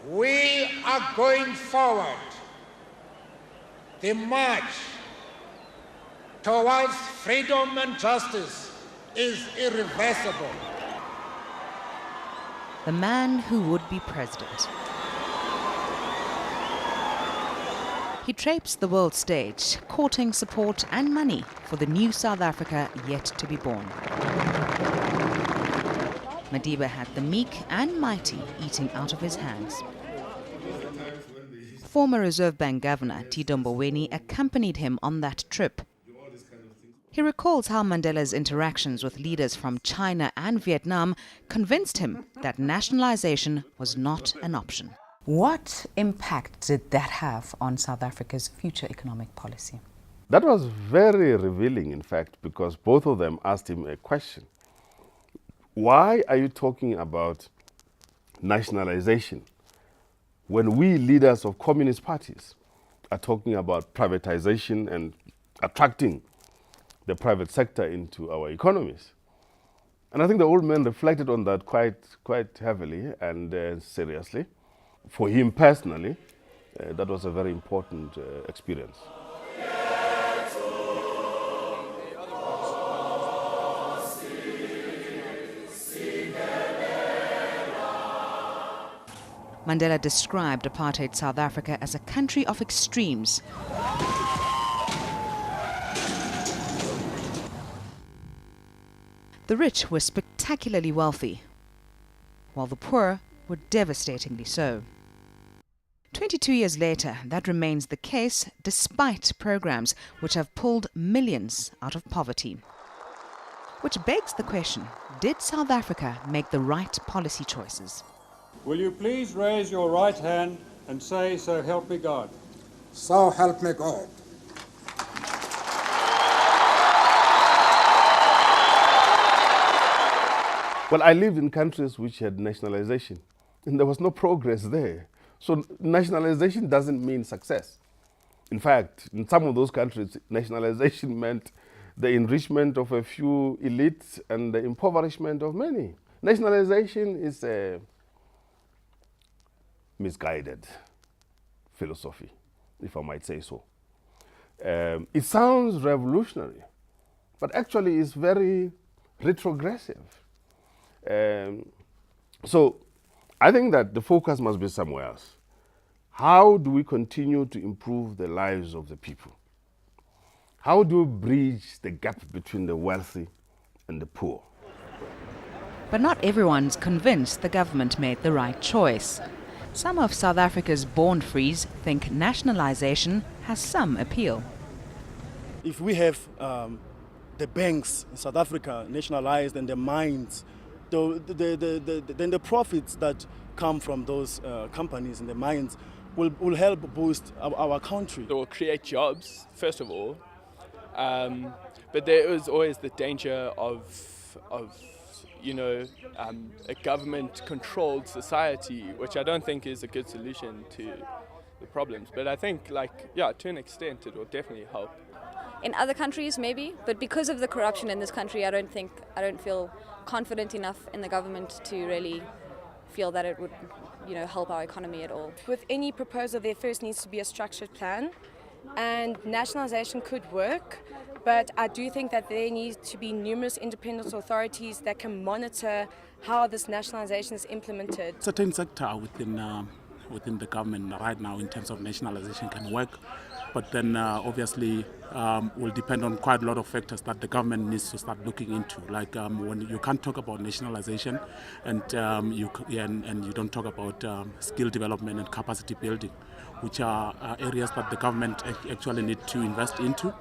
We are going forward. The march towards freedom and justice is irreversible. The man who would be president. He traipsed the world stage, courting support and money for the new South Africa yet to be born. Madiba had the meek and mighty eating out of his hands. Former Reserve Bank Governor Tito Mboweni accompanied him on that trip. He recalls how Mandela's interactions with leaders from China and Vietnam convinced him that nationalization was not an option. What impact did that have on South Africa's future economic policy? That was very revealing, in fact, because both of them asked him a question. Why are you talking about nationalization when we leaders of communist parties are talking about privatization and attracting the private sector into our economies? And I think the old man reflected on that quite heavily and seriously. For him personally, that was a very important experience. Mandela described apartheid South Africa as a country of extremes. The rich were spectacularly wealthy, while the poor were devastatingly so. 22 years later, that remains the case despite programs which have pulled millions out of poverty. Which begs the question, did South Africa make the right policy choices? Will you please raise your right hand and say, "So help me God"? So help me God. Well, I lived in countries which had nationalization, and there was no progress there. So nationalization doesn't mean success. In fact, in some of those countries, nationalization meant the enrichment of a few elites and the impoverishment of many. Nationalization is a misguided philosophy, if I might say so. It sounds revolutionary, but actually it's very retrogressive. So I think that the focus must be somewhere else. How do we continue to improve the lives of the people? How do we bridge the gap between the wealthy and the poor? But not everyone's convinced the government made the right choice. Some of South Africa's born-frees think nationalization has some appeal. If we have the banks in South Africa nationalized and the mines, then the profits that come from those companies and the mines will help boost our country. It will create jobs, first of all, but there is always the danger of a government-controlled society, which I don't think is a good solution to the problems. But I think, to an extent, it will definitely help. In other countries, maybe, but because of the corruption in this country, I don't feel confident enough in the government to really feel that it would, help our economy at all. With any proposal, there first needs to be a structured plan, and nationalisation could work, but I do think that there needs to be numerous independent authorities that can monitor how this nationalisation is implemented. Certain sector within the government right now in terms of nationalisation can work, but then obviously will depend on quite a lot of factors that the government needs to start looking into. Like when you can't talk about nationalisation and you don't talk about skill development and capacity building, which are areas that the government actually need to invest into,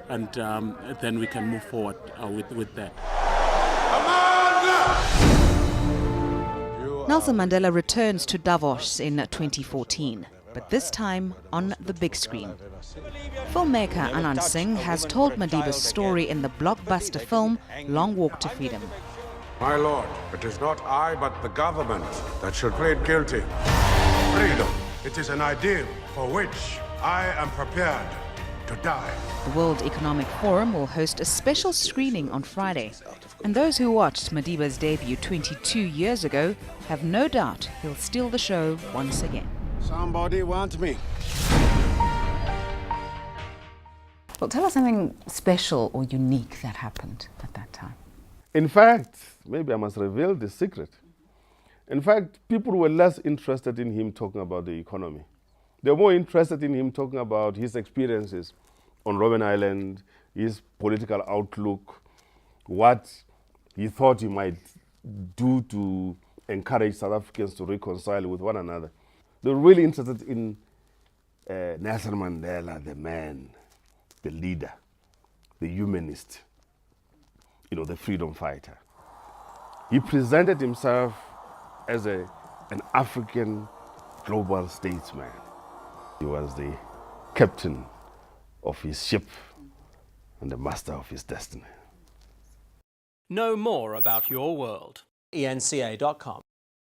and then we can move forward with that. Nelson Mandela returns to Davos in 2014, but this time on the big screen. Filmmaker Anand Singh has told Madiba's story in the blockbuster film Long Walk to Freedom. My lord, it is not I but the government that should plead guilty. Freedom, it is an ideal for which I am prepared to die. The World Economic Forum will host a special screening on Friday. And those who watched Madiba's debut 22 years ago have no doubt he'll steal the show once again. Somebody want me. Well, tell us something special or unique that happened at that time. In fact, maybe I must reveal the secret. In fact, people were less interested in him talking about the economy. They were more interested in him talking about his experiences on Robben Island, his political outlook, what he thought he might do to encourage South Africans to reconcile with one another. They were really interested in Nelson Mandela, the man, the leader, the humanist, the freedom fighter. He presented himself as an African global statesman. He was the captain of his ship and the master of his destiny. Know more about your world. enca.com.